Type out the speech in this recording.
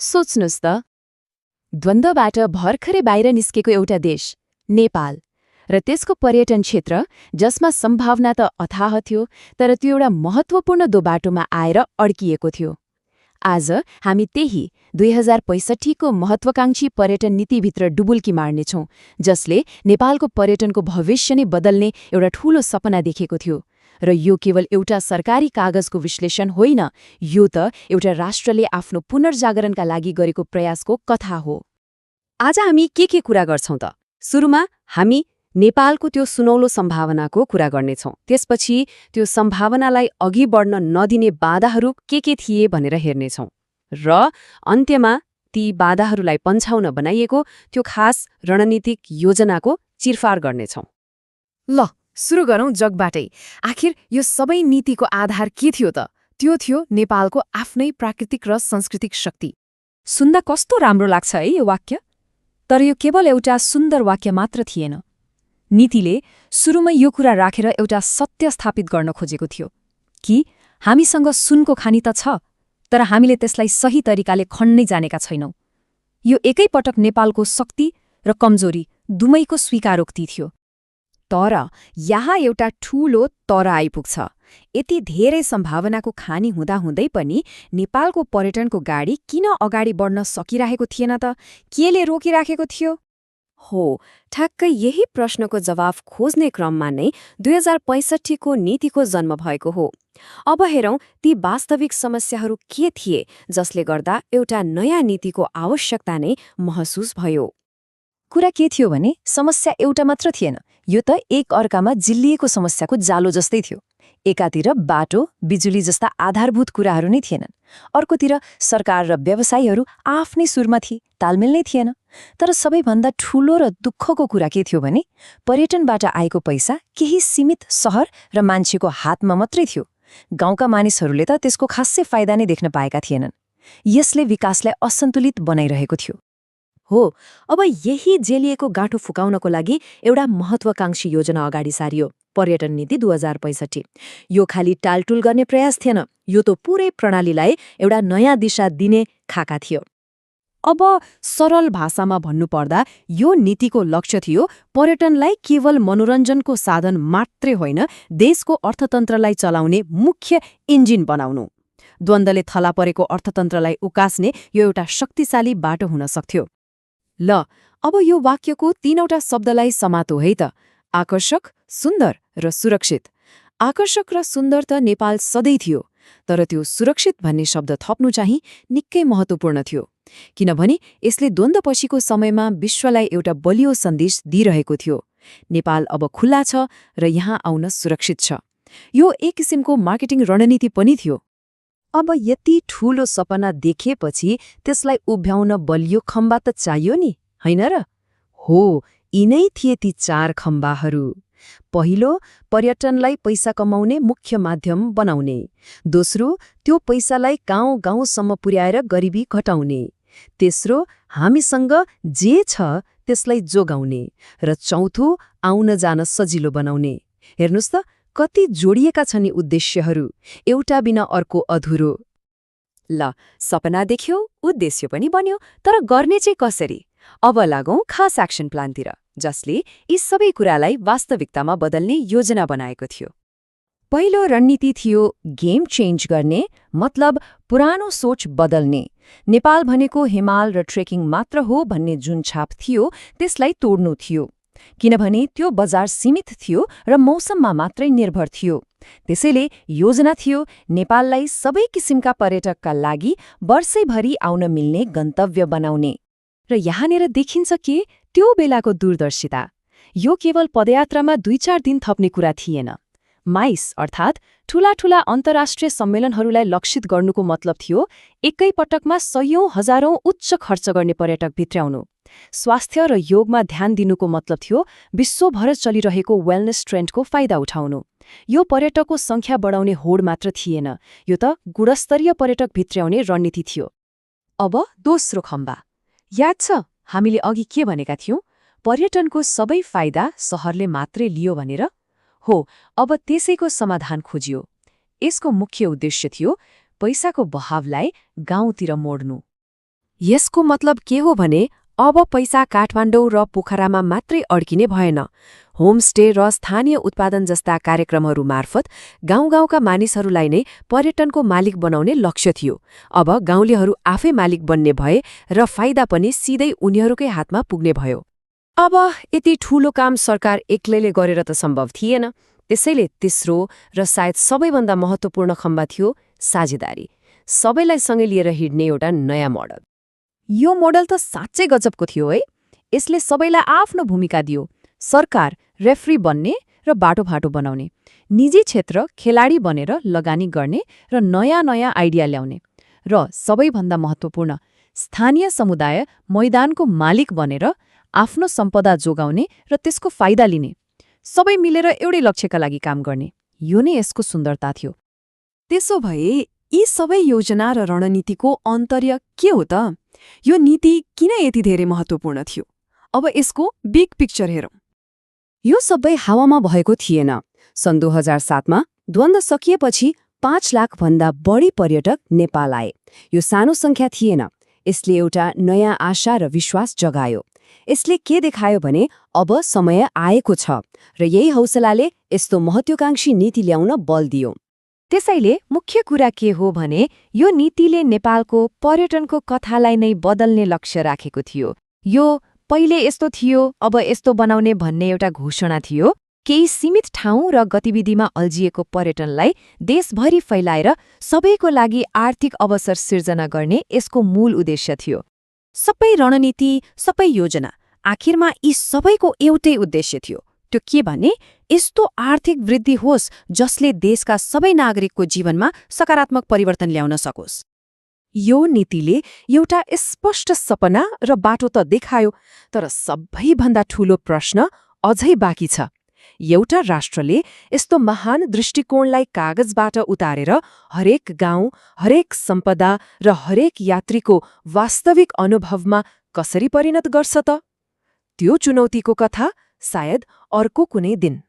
सोच्नुस् त, द्वन्द्वबाट भर्खरै बाहिर निस्केको एउटा देश नेपाल र त्यसको पर्यटन क्षेत्र जसमा सम्भावना त अथाह थियो, तर त्यो एउटा महत्त्वपूर्ण दोबाटोमा आएर अड्किएको थियो। आज हामी त्यही 2065को महत्त्वाकांक्षी पर्यटन नीतिभित्र डुबुल्की मार्नेछौँ, जसले नेपालको पर्यटनको भविष्य नै बदल्ने एउटा ठूलो सपना देखेको थियो। र यो केवल एउटा सरकारी कागजको विश्लेषण होइन, यो त एउटा राष्ट्रले आफ्नो पुनर्जागरणका लागि गरेको प्रयासको कथा हो। आज हामी के कुरा गर्छौं त? सुरुमा हामी नेपालको त्यो सुनौलो सम्भावनाको कुरा गर्नेछौं। त्यसपछि त्यो सम्भावनालाई अघि बढ्न नदिने बाधाहरू के थिए भनेर हेर्नेछौं। र अन्त्यमा ती बाधाहरूलाई पन्छाउन बनाइएको त्यो खास रणनीतिक योजनाको चिरफार गर्नेछौं। ल सुरु गरौं जगबाटै। आखिर यो सबै नीतिको आधार के थियो त? त्यो थियो नेपालको आफ्नै प्राकृतिक र सांस्कृतिक शक्ति। सुन्दा कस्तो राम्रो लाग्छ है यो वाक्य, तर यो केवल एउटा सुन्दर वाक्य मात्र थिएन। नीतिले सुरुमै यो कुरा राखेर एउटा सत्य स्थापित गर्न खोजेको थियो कि हामीसँग सुनको खानी त छ, तर हामीले त्यसलाई सही तरिकाले खन्नै जानेका छैनौं। यो एकैपटक नेपालको शक्ति र कमजोरी दुवैको स्वीकारोक्ति थियो। तर यहाँ एउटा ठूलो तर आइपुग्छ। यति धेरै सम्भावनाको खानी हुँदाहुँदै पनि नेपालको पर्यटनको गाडी किन अगाडि बढ्न सकिरहेको थिएन त? केले रोकिराखेको थियो? हो, ठ्याक्कै यही प्रश्नको जवाफ खोज्ने क्रममा नै 2065को नीतिको जन्म भएको हो। अब हेरौं ती वास्तविक समस्याहरू के थिए जसले गर्दा एउटा नयाँ नीतिको आवश्यकता नै महसुस भयो। कुरा के थियो भने समस्या एउटा मात्र थिएन, यो त एक अर्कामा जिल्लिएको समस्याको जालो जस्तै थियो। एकातिर बाटो, बिजुली जस्ता आधारभूत कुराहरू नै थिएनन्, अर्कोतिर सरकार र व्यवसायीहरू आफ्नै सुरमा थिए, तालमेल नै थिएन। तर सबैभन्दा ठूलो र दुःखको कुरा के थियो भने पर्यटनबाट आएको पैसा केही सीमित सहर र मान्छेको हातमा मात्रै थियो। गाउँका मानिसहरूले त त्यसको खासै फाइदा नै देख्न पाएका थिएनन्। यसले विकासलाई असन्तुलित बनाइरहेको थियो। हो, अब यही जेलिएको गाँठो फुकाउनको लागि एउटा महत्वाकांक्षी योजना अगाडि सारियो, पर्यटन नीति 2065। यो खाली टालटुल गर्ने प्रयास थिएन, यो त पूरै प्रणालीलाई एउटा नयाँ दिशा दिने खाका थियो। अब सरल भाषामा भन्नुपर्दा यो नीतिको लक्ष्य थियो पर्यटनलाई केवल मनोरञ्जनको साधन मात्रै होइन, देशको अर्थतन्त्रलाई चलाउने मुख्य इन्जिन बनाउनु। द्वन्द्वले थला परेको अर्थतन्त्रलाई उकास्ने यो एउटा शक्तिशाली बाटो हुन सक्थ्यो। ल अब यो वाक्यको 3वटा शब्दलाई समातो है त। आकर्षक, सुन्दर र सुरक्षित। आकर्षक र सुन्दर त नेपाल सधैँ थियो, तर त्यो सुरक्षित भन्ने शब्द थप्नु चाहिँ निकै महत्त्वपूर्ण थियो, किनभने यसले द्वन्द्वपछिको समयमा विश्वलाई एउटा बलियो सन्देश दिइरहेको थियो। नेपाल अब खुल्ला छ र यहाँ आउन सुरक्षित छ। यो एक किसिमको मार्केटिङ रणनीति पनि थियो। अब यति ठूलो सपना देखेपछि त्यसलाई उभ्याउन बलियो खम्बा त चाहियो नि, होइन र? हो, यिनै थिए ती 4 खम्बाहरू। पहिलो, पर्यटनलाई पैसा कमाउने मुख्य माध्यम बनाउने। दोस्रो, त्यो पैसालाई गाउँ-गाउँसम्म पुर्याएर गरिबी घटाउने। तेस्रो, हामीसँग जे छ त्यसलाई जोगाउने। र चौथो, आउन जान सजिलो बनाउने। हेर्नुस् त, कति जोडिएका छन् यी उद्देश्यहरू, एउटा बिना अर्को अधुरो। ल, सपना देख्यो, उद्देश्य पनि बन्यो, तर गर्ने चाहिँ कसरी? अब लागौं खास एक्सन प्लानतिर, जसले यी सबै कुरालाई वास्तविकतामा बदल्ने योजना बनाएको थियो। पहिलो रणनीति थियो गेम चेन्ज गर्ने, मतलब पुरानो सोच बदल्ने। नेपाल भनेको हिमाल र ट्रेकिङ मात्र हो भन्ने जुन छाप थियो त्यसलाई तोड्नु थियो, किनभने त्यो बजार सीमित थियो र मौसममा मात्रै निर्भर थियो। त्यसैले योजना थियो नेपाललाई सबै किसिमका पर्यटकका लागि वर्षैभरि आउन मिल्ने गन्तव्य बनाउने। र यहाँनिर देखिन्छ कि त्यो बेलाको दूरदर्शिता। यो केवल पदयात्रामा 2-4 दिन थप्ने कुरा थिएन। माइस अर्थात् ठूला अन्तर्राष्ट्रिय सम्मेलनहरूलाई लक्षित गर्नुको मतलब थियो एकै पटकमा सयौं हजारौं उच्च खर्च गर्ने पर्यटक भित्र्याउनु। स्वास्थ्य र योगमा ध्यान दिनुको मतलब थियो विश्वभर चलिरहेको वेलनेस ट्रेन्डको फाइदा उठाउनु। यो पर्यटकको संख्या बढाउने होड मात्र थिएन, यो त गुणस्तरीय पर्यटक भित्र्याउने रणनीति थियो। अब दोस्रो खम्बा। याद छ हामीले अघि के भनेका थियौं? पर्यटनको सबै फाइदा सहरले मात्रै लियो भनेर? हो, अब त्यसैको समाधान खोजियो। यसको मुख्य उद्देश्य थियो पैसाको बहावलाई गाउँतिर मोड्नु। यसको मतलब के हो भने अब पैसा काठमाडौँ र पोखरामा मात्रै अड्किने भएन। होमस्टे र स्थानीय उत्पादन जस्ता कार्यक्रमहरू मार्फत गाउँगाउँका मानिसहरूलाई नै पर्यटनको मालिक बनाउने लक्ष्य थियो। अब गाउँलेहरू आफै मालिक बन्ने भए र फाइदा पनि सिधै उनीहरूकै हातमा पुग्ने भयो। अब यति ठूलो काम सरकार एक्लैले गरेर त सम्भव थिएन। त्यसैले तेस्रो र सायद सबैभन्दा महत्त्वपूर्ण खम्बा थियो साझेदारी, सबैलाई सँगै लिएर हिँड्ने एउटा नयाँ मोडल। यो मोडल त साँच्चै गजबको थियो है। यसले सबैलाई आफ्नो भूमिका दियो। सरकार रेफ्री बन्ने र बाटोघाटो बनाउने, निजी क्षेत्र खेलाडी बनेर लगानी गर्ने र नयाँ नयाँ आइडिया ल्याउने, र सबैभन्दा महत्त्वपूर्ण स्थानीय समुदाय मैदानको मालिक बनेर आफ्नो सम्पदा जोगाउने र त्यसको फाइदा लिने, सबै मिलेर एउटै लक्ष्यका लागि काम गर्ने। यो नै यसको सुन्दरता थियो। त्यसो भए यी सबै योजना र रणनीतिको अन्तर्य के हो त? यो नीति किन यति धेरै महत्त्वपूर्ण थियो? अब यसको बिग पिक्चर हेरौँ। यो सबै हावामा भएको थिएन। सन् 2007मा द्वन्द्व सकिएपछि 5 लाखभन्दा बढी पर्यटक नेपाल आए। यो सानो सङ्ख्या थिएन। यसले एउटा नयाँ आशा र विश्वास जगायो। यसले के देखायो भने अब समय आएको छ र यही हौसलाले यस्तो महत्त्वाकांक्षी नीति ल्याउन बल दियो। त्यसैले मुख्य कुरा के हो भने यो नीतिले नेपालको पर्यटनको कथालाई नै बदल्ने लक्ष्य राखेको थियो। यो पहिले यस्तो थियो अब यस्तो बनाउने भन्ने एउटा घोषणा थियो। केही सीमित ठाउँ र गतिविधिमा अल्झिएको पर्यटनलाई देशभरि फैलाएर सबैको लागि आर्थिक अवसर सिर्जना गर्ने यसको मूल उद्देश्य थियो। सबै रणनीति, सबै योजना, आखिरमा यी सबैको एउटै उद्देश्य थियो। त्यो के भने यस्तो आर्थिक वृद्धि होस् जसले देशका सबै नागरिकको जीवनमा सकारात्मक परिवर्तन ल्याउन सकोस्। यो नीतिले एउटा स्पष्ट सपना र बाटो त देखायो, तर सबैभन्दा ठूलो प्रश्न अझै बाँकी छ। एउटा राष्ट्रले यस्तो महान दृष्टिकोणलाई कागजबाट उतारेर हरेक गाउँ, हरेक सम्पदा र हरेक यात्रीको वास्तविक अनुभवमा कसरी परिणत गर्छ त? त्यो चुनौतीको कथा सायद अर्को कुनै दिन।